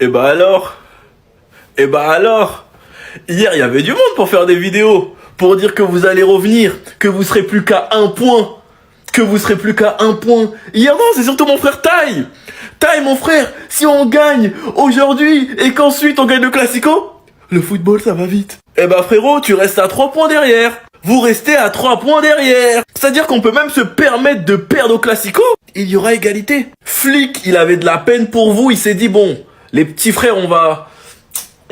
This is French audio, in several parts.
Et bah alors Et bah alors Hier, il y avait du monde pour faire des vidéos, pour dire que vous allez revenir, que vous serez plus qu'à un point. Que vous serez plus qu'à un point. Hier, non, c'est surtout mon frère Tai. Tai, mon frère, si on gagne aujourd'hui et qu'ensuite on gagne le Classico, le football, ça va vite. Eh bah frérot, tu restes à 3 points derrière. Vous restez à 3 points derrière. C'est-à-dire qu'on peut même se permettre de perdre au Classico. Il y aura égalité. Flick, il avait de la peine pour vous. Il s'est dit, bon, les petits frères, on va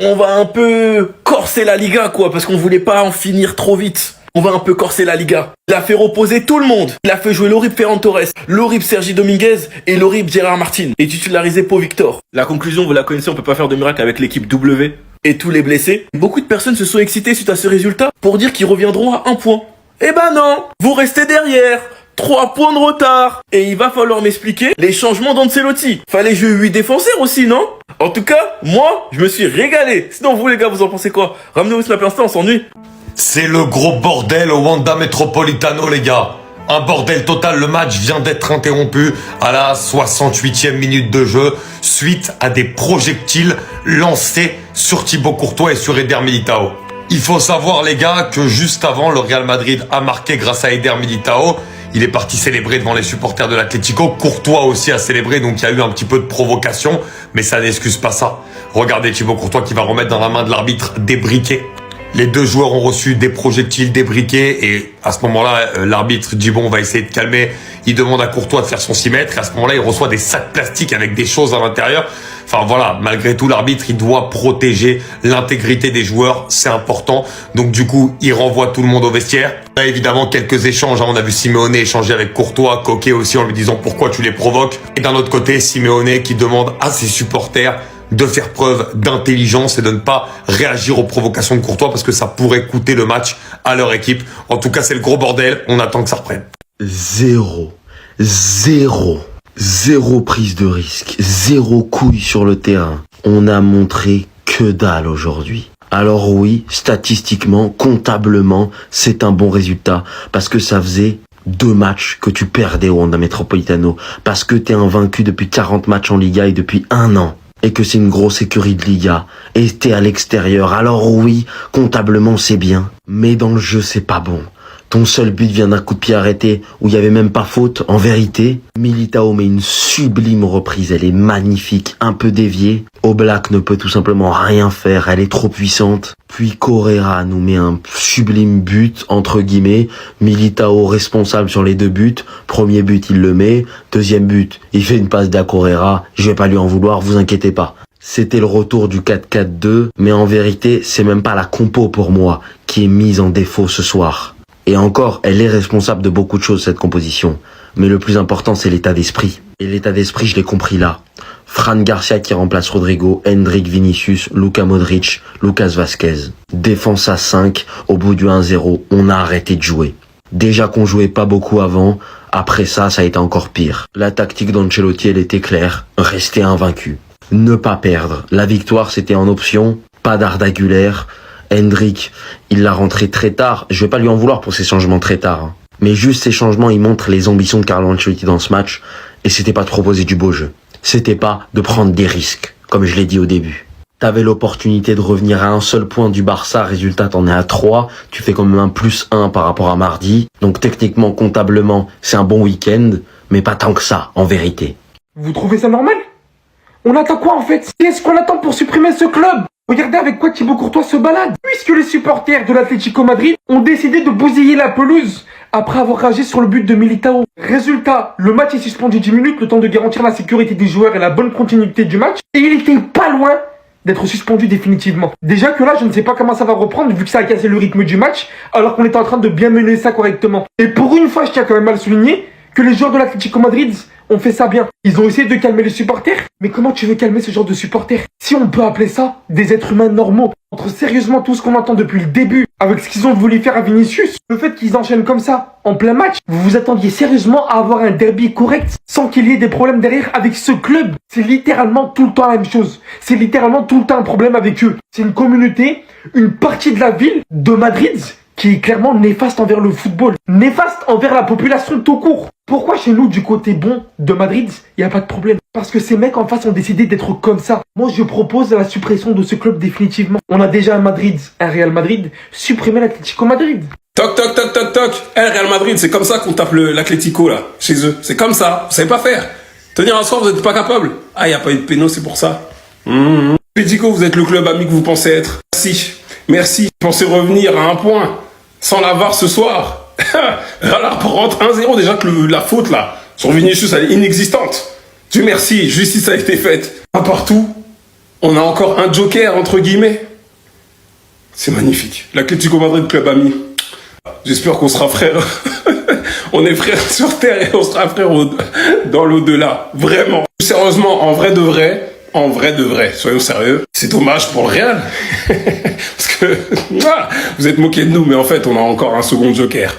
un peu corser la Liga, quoi, parce qu'on voulait pas en finir trop vite. On va un peu corser la Liga. Il a fait reposer tout le monde. Il a fait jouer l'horrible Ferran Torres, l'horrible Sergi Dominguez et l'horrible Gérard Martin. Et titularisé Pau Victor. La conclusion, vous la connaissez, on peut pas faire de miracle avec l'équipe W et tous les blessés. Beaucoup de personnes se sont excitées suite à ce résultat pour dire qu'ils reviendront à 1 point. Eh ben non, vous restez derrière. 3 points de retard. Et il va falloir m'expliquer les changements d'Ancelotti. Fallait jouer 8 défenseurs aussi, non? En tout cas, moi, je me suis régalé. Sinon, vous les gars, vous en pensez quoi? Ramenez-vous Snap Insta, on s'ennuie. C'est le gros bordel au Wanda Metropolitano, les gars. Un bordel total, le match vient d'être interrompu à la 68e minute de jeu suite à des projectiles lancés sur Thibaut Courtois et sur Eder Militao. Il faut savoir, les gars, que juste avant, le Real Madrid a marqué grâce à Eder Militao. Il est parti célébrer devant les supporters de l'Atlético. Courtois aussi a célébré, donc il y a eu un petit peu de provocation, mais ça n'excuse pas ça. Regardez Thibaut Courtois qui va remettre dans la main de l'arbitre des briquets. Les deux joueurs ont reçu des projectiles, des briquets, et à ce moment-là, l'arbitre dit bon, on va essayer de calmer. Il demande à Courtois de faire son 6 mètres, et à ce moment-là, il reçoit des sacs plastiques avec des choses à l'intérieur. Enfin voilà, malgré tout, l'arbitre, il doit protéger l'intégrité des joueurs, c'est important. Donc du coup, il renvoie tout le monde au vestiaire. On a évidemment quelques échanges, on a vu Simeone échanger avec Courtois, Coquet aussi en lui disant pourquoi tu les provoques. Et d'un autre côté, Simeone qui demande à ses supporters de faire preuve d'intelligence et de ne pas réagir aux provocations de Courtois parce que ça pourrait coûter le match à leur équipe. En tout cas, c'est le gros bordel. On attend que ça reprenne. Zéro prise de risque, zéro couille sur le terrain. On a montré que dalle aujourd'hui. Alors oui, statistiquement, comptablement, c'est un bon résultat parce que ça faisait 2 matchs que tu perdais au Wanda Metropolitano, parce que t'es invaincu depuis 40 matchs en Liga et depuis 1 an. Et que c'est une grosse écurie de Liga, et t'es à l'extérieur, alors oui, comptablement c'est bien, mais dans le jeu c'est pas bon. Ton seul but vient d'un coup de pied arrêté, où il y avait même pas faute, en vérité. Militao met une sublime reprise, elle est magnifique, un peu déviée. Oblak ne peut tout simplement rien faire, elle est trop puissante. Puis Correa nous met un sublime but, entre guillemets. Militao responsable sur les 2 buts. Premier but, il le met. Deuxième but, il fait une passe d'à Correa. Je vais pas lui en vouloir, vous inquiétez pas. C'était le retour du 4-4-2, mais en vérité, c'est même pas la compo pour moi qui est mise en défaut ce soir. Et encore, elle est responsable de beaucoup de choses, cette composition. Mais le plus important, c'est l'état d'esprit. Et l'état d'esprit, je l'ai compris là. Fran Garcia qui remplace Rodrigo, Hendrik Vinicius, Luka Modric, Lucas Vazquez. Défense à 5, au bout du 1-0, on a arrêté de jouer. Déjà qu'on jouait pas beaucoup avant, après ça a été encore pire. La tactique d'Ancelotti, elle était claire, rester invaincu. Ne pas perdre. La victoire, c'était en option, pas d'Arda Güler. Hendrik, il l'a rentré très tard. Je vais pas lui en vouloir pour ces changements très tard. Hein. Mais juste ces changements, ils montrent les ambitions de Carlo Ancelotti dans ce match. Et c'était pas de proposer du beau jeu. C'était pas de prendre des risques, comme je l'ai dit au début. T'avais l'opportunité de revenir à un seul point du Barça. Résultat, t'en es à 3. Tu fais quand même un +1 par rapport à mardi. Donc techniquement, comptablement, c'est un bon week-end. Mais pas tant que ça, en vérité. Vous trouvez ça normal? On attend quoi en fait? Qu'est-ce qu'on attend pour supprimer ce club? Regardez avec quoi Thibaut Courtois se balade. Puisque les supporters de l'Atlético Madrid ont décidé de bousiller la pelouse après avoir ragé sur le but de Militao. Résultat, le match est suspendu 10 minutes, le temps de garantir la sécurité des joueurs et la bonne continuité du match. Et il était pas loin d'être suspendu définitivement. Déjà que là, je ne sais pas comment ça va reprendre vu que ça a cassé le rythme du match alors qu'on était en train de bien mener ça correctement. Et pour une fois, je tiens quand même à le souligner que les joueurs de l'Atlético Madrid ont fait ça bien. Ils ont essayé de calmer les supporters. Mais comment tu veux calmer ce genre de supporters? Si on peut appeler ça des êtres humains normaux. Entre sérieusement tout ce qu'on entend depuis le début, avec ce qu'ils ont voulu faire à Vinicius, le fait qu'ils enchaînent comme ça, en plein match, vous vous attendiez sérieusement à avoir un derby correct, sans qu'il y ait des problèmes derrière avec ce club? C'est littéralement tout le temps la même chose. C'est littéralement tout le temps un problème avec eux. C'est une communauté, une partie de la ville de Madrid, qui est clairement néfaste envers le football, néfaste envers la population tout court. Pourquoi chez nous, du côté bon de Madrid, il n'y a pas de problème? Parce que ces mecs en face ont décidé d'être comme ça. Moi, je propose la suppression de ce club définitivement. On a déjà un Madrid, un Real Madrid. Supprimez l'Atlético Madrid. Toc, toc, toc, toc, toc. Real Madrid, c'est comme ça qu'on tape l'Atlético, là, chez eux. C'est comme ça. Vous savez pas faire. Tenir un soir, vous n'êtes pas capable. Ah, y a pas eu de péno, c'est pour ça. Atlético, vous êtes le club ami que vous pensez être. Merci. Merci. Vous pensez revenir à un point. Sans la VAR ce soir. Alors, pour rentrer 1-0, déjà que la faute, là, sur Vinicius, elle est inexistante. Dieu merci, justice a été faite. N'importe où, on a encore un joker, entre guillemets. C'est magnifique. L'Atlético Madrid, club ami. J'espère qu'on sera frères. On est frères sur terre et on sera frères dans l'au-delà. Vraiment. Sérieusement, en vrai de vrai, soyons sérieux. C'est dommage pour le Real. Parce que, vous êtes moqués de nous, mais en fait, on a encore un second joker.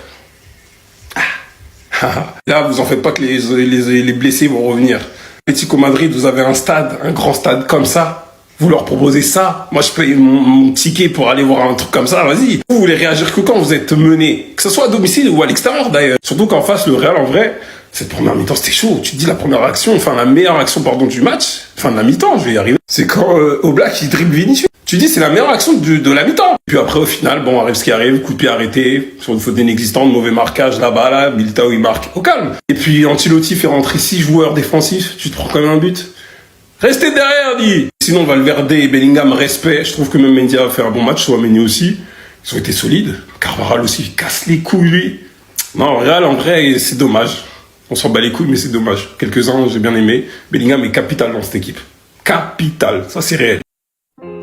Là, vous en faites pas que les blessés vont revenir. Atlético Madrid, vous avez un stade, un grand stade comme ça. Vous leur proposez ça. Moi, je paye mon ticket pour aller voir un truc comme ça. Vas-y. Vous voulez réagir que quand vous êtes mené. Que ce soit à domicile ou à l'extérieur, d'ailleurs. Surtout qu'en face, le Real, en vrai, cette première mi-temps, c'était chaud. Tu te dis la première action, enfin, la meilleure action, pardon, du match. Enfin, de la mi-temps, je vais y arriver. C'est quand Oblak, il dribble Vinicius. Tu dis, c'est la meilleure action de la mi-temps. Puis après, au final, bon, arrive ce qui arrive. Coup de pied arrêté. Sur une faute inexistante, mauvais marquage là-bas, là. Militao, il marque. Au calme. Et puis, Ancelotti fait rentrer 6 joueurs défensifs. Tu te prends quand même un but. Restez derrière, dit. Sinon, Valverde et Bellingham, respect. Je trouve que même Mendy a fait un bon match. Chouameni aussi. Ils ont été solides. Carvajal aussi, il casse les couilles, lui. Non, Real, en vrai, c'est dommage. On s'en bat les couilles, mais c'est dommage. Quelques-uns, j'ai bien aimé. Bellingham est capital dans cette équipe. Capital. Ça, c'est réel.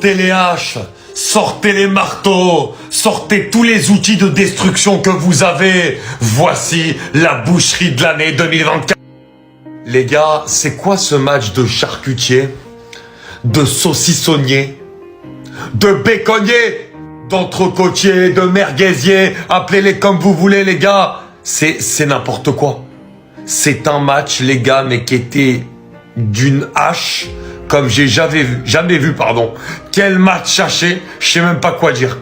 Téléhache, sortez les marteaux, sortez tous les outils de destruction que vous avez. Voici la boucherie de l'année 2024. Les gars, c'est quoi ce match de charcutier, de saucissonnier, de béconnier, d'entrecôtier, de merguezier, appelez-les comme vous voulez les gars. C'est n'importe quoi. C'est un match, les gars, mais qui était d'une hache comme j'ai jamais vu. Quel match haché, je sais même pas quoi dire.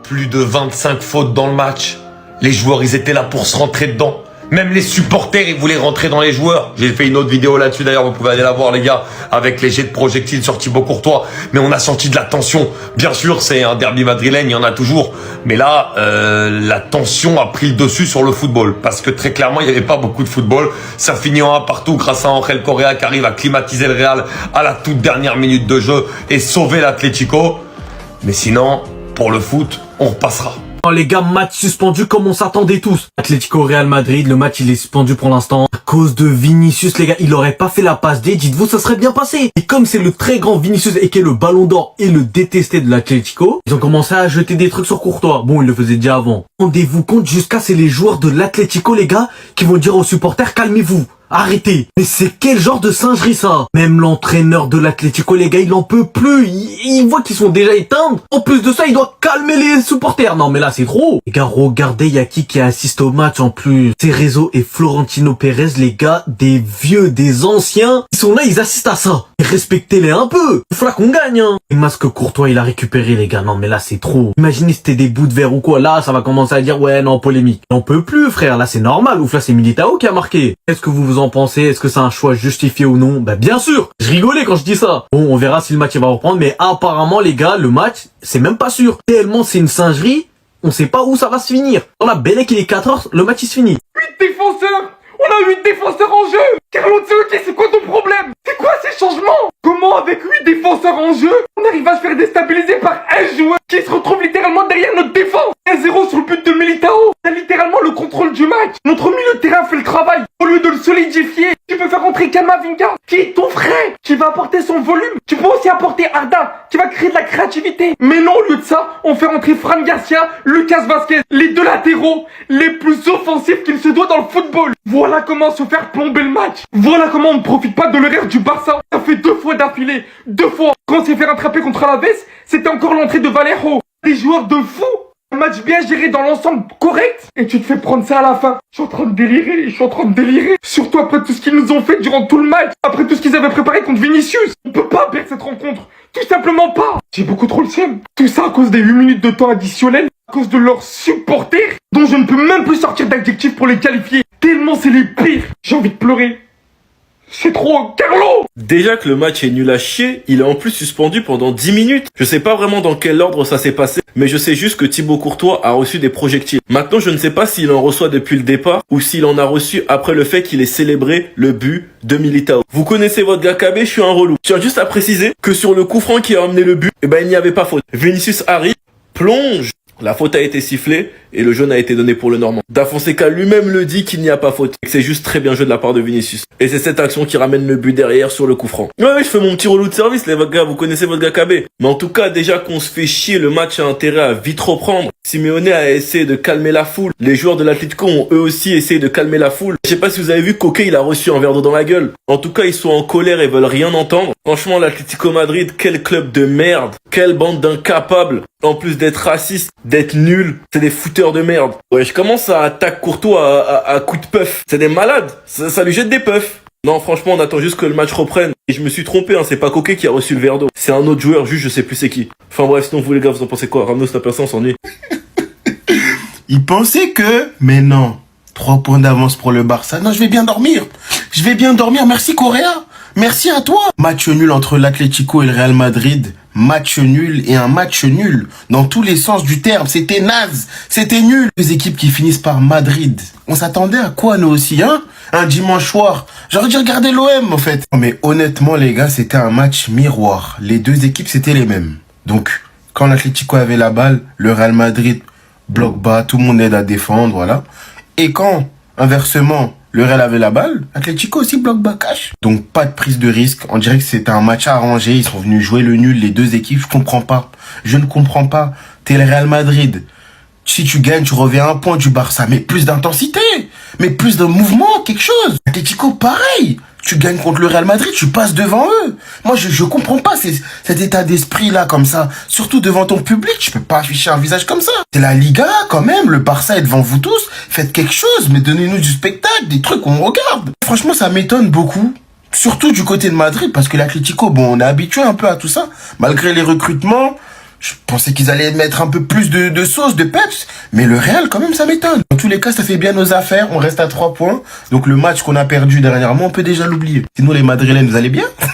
Plus de 25 fautes dans le match. Les joueurs, ils étaient là pour se rentrer dedans. Même les supporters, ils voulaient rentrer dans les joueurs. J'ai fait une autre vidéo là-dessus, d'ailleurs, vous pouvez aller la voir, les gars, avec les jets de projectiles sur Thibaut Courtois. Mais on a senti de la tension. Bien sûr, c'est un derby madrilène, il y en a toujours. Mais là, la tension a pris le dessus sur le football. Parce que très clairement, il n'y avait pas beaucoup de football. Ça finit en 1 partout grâce à Angel Correa qui arrive à climatiser le Real à la toute dernière minute de jeu et sauver l'Atlético. Mais sinon, pour le foot, on repassera. Oh, les gars, match suspendu comme on s'attendait tous. Atlético Real Madrid, le match il est suspendu pour l'instant. À cause de Vinicius, les gars, il aurait pas fait la passe D, dites-vous, ça serait bien passé. Et comme c'est le très grand Vinicius et qui est le ballon d'or et le détesté de l'Atlético, ils ont commencé à jeter des trucs sur Courtois. Bon, ils le faisaient déjà avant. Rendez-vous compte, jusqu'à c'est les joueurs de l'Atlético, les gars, qui vont dire aux supporters, calmez-vous. Arrêtez. Mais c'est quel genre de singerie ça? Même l'entraîneur de l'Atlético, les gars, il en peut plus. Il voit qu'ils sont déjà éteints. En plus de ça, il doit calmer les supporters. Non mais là c'est trop. Les gars, regardez, il y a qui assiste au match en plus. Cerezo et Florentino Pérez, les gars, des vieux, des anciens. Ils sont là, ils assistent à ça. Respectez-les un peu. Il faut là qu'on gagne, hein. Et masque Courtois, il a récupéré, les gars. Non mais là c'est trop. Imaginez si c'était des bouts de verre ou quoi. Là, ça va commencer à dire ouais, non, polémique. On peut plus, frère. Là c'est normal. Ouf, là c'est Militao qui a marqué. Est-ce que vous en pensez? Est-ce que c'est un choix justifié ou non? Bah bien sûr. Je rigolais quand je dis ça. Bon, on verra si le match va reprendre, mais apparemment les gars, le match, c'est même pas sûr. Tellement c'est une singerie, on sait pas où ça va se finir. Dans la Bellec, il est 4h, le match il se finit. 8 défenseurs. On a 8 défenseurs en jeu. Carlo Ancelotti, c'est quoi ton problème? C'est quoi ces changements? Comment avec 8 défenseurs en jeu, on arrive à se faire déstabiliser par un joueur qui se retrouve littéralement derrière notre défense? 1-0 sur le but de Militao. C'est littéralement le contrôle du match. Notre milieu de terrain fait le travail. Au lieu de le solidifier, tu peux faire rentrer Camavinga, qui est ton frère, qui va apporter son volume. Tu peux aussi apporter Arda, qui va créer de la créativité. Mais non, au lieu de ça, on fait rentrer Fran Garcia, Lucas Vazquez, les deux latéraux, les plus offensifs qu'il se doit dans le football. Voilà comment se faire plomber le match. Voilà comment on ne profite pas de l'erreur du Barça. Ça fait 2 fois d'affilée. 2 fois. Quand on s'est fait rattraper contre Alaves, c'était encore l'entrée de Vallejo. Des joueurs de fou. Un match bien géré dans l'ensemble correct. Et tu te fais prendre ça à la fin. Je suis en train de délirer. Surtout après tout ce qu'ils nous ont fait durant tout le match. Après tout ce qu'ils avaient préparé contre Vinicius. On peut pas perdre cette rencontre. Tout simplement pas. J'ai beaucoup trop le seum. Tout ça à cause des 8 minutes de temps additionnels. À cause de leurs supporters. Dont je ne peux même plus sortir d'adjectifs pour les qualifier. Tellement c'est les pires. J'ai envie de pleurer. C'est trop, Carlo! Déjà que le match est nul à chier, il est en plus suspendu pendant 10 minutes. Je sais pas vraiment dans quel ordre ça s'est passé, mais je sais juste que Thibaut Courtois a reçu des projectiles. Maintenant, je ne sais pas s'il en reçoit depuis le départ ou s'il en a reçu après le fait qu'il ait célébré le but de Militao. Vous connaissez votre gars KB, je suis un relou. Je tiens juste à préciser que sur le coup franc qui a amené le but, eh ben il n'y avait pas faute. Vinicius arrive, plonge. La faute a été sifflée et le jaune a été donné pour le Normand. Da Fonseca lui-même le dit qu'il n'y a pas faute et que c'est juste très bien joué de la part de Vinicius. Et c'est cette action qui ramène le but derrière sur le coup franc. Ouais, je fais mon petit relou de service les gars, vous connaissez votre gars KB. Mais en tout cas, déjà qu'on se fait chier, le match a intérêt à vite reprendre. Simeone a essayé de calmer la foule. Les joueurs de l'Atlético ont eux aussi essayé de calmer la foule. Je sais pas si vous avez vu, Coquet il a reçu un verre d'eau dans la gueule. En tout cas, ils sont en colère et veulent rien entendre. Franchement, l'Atlético Madrid, quel club de merde. Quelle bande d'incapables. En plus d'être raciste, d'être nul, c'est des fouteurs de merde. Ouais, je commence à attaquer Courtois à coups de puff. C'est des malades. Ça lui jette des puffs. Non, franchement, on attend juste que le match reprenne. Et je me suis trompé, hein, c'est pas Coquet qui a reçu le verre d'eau. C'est un autre joueur, juste je sais plus c'est qui. Enfin bref, sinon vous les gars, vous en pensez quoi? Ramenez la personne, on s'ennuie. Il pensait que... Mais non. 3 points d'avance pour le Barça. Non, je vais bien dormir. Je vais bien dormir. Merci Correa. Merci à toi. Match nul entre l'Atlético et le Real Madrid. Match nul et un match nul. Dans tous les sens du terme. C'était naze. C'était nul. Deux équipes qui finissent par Madrid. On s'attendait à quoi nous aussi, hein? Un dimanche soir. J'aurais dû regarder l'OM en fait. Mais honnêtement les gars, c'était un match miroir. Les deux équipes c'était les mêmes. Donc, quand l'Atlético avait la balle, le Real Madrid bloc bas, tout le monde aide à défendre, voilà. Et quand, inversement, le Real avait la balle, l'Atlético aussi bloc bas cash. Donc pas de prise de risque. On dirait que c'était un match arrangé. Ils sont venus jouer le nul, les deux équipes. Je comprends pas. Je ne comprends pas. T'es le Real Madrid. Si tu gagnes, tu reviens à un point du Barça. Mais plus d'intensité. Mais plus de mouvement, quelque chose. L'Atlético, pareil. Tu gagnes contre le Real Madrid, tu passes devant eux. Moi, je comprends pas cet état d'esprit-là, comme ça. Surtout devant ton public, tu peux pas afficher un visage comme ça. C'est la Liga, quand même. Le Barça est devant vous tous. Faites quelque chose, mais donnez-nous du spectacle, des trucs qu'on regarde. Franchement, ça m'étonne beaucoup. Surtout du côté de Madrid, parce que l'Atlético, bon, on est habitué un peu à tout ça. Malgré les recrutements, je pensais qu'ils allaient mettre un peu plus de sauce, de peps. Mais le Real, quand même, ça m'étonne. Dans tous les cas, ça fait bien nos affaires. On reste à 3 points. Donc le match qu'on a perdu dernièrement, on peut déjà l'oublier. Sinon, les Madrilènes, vous allez bien?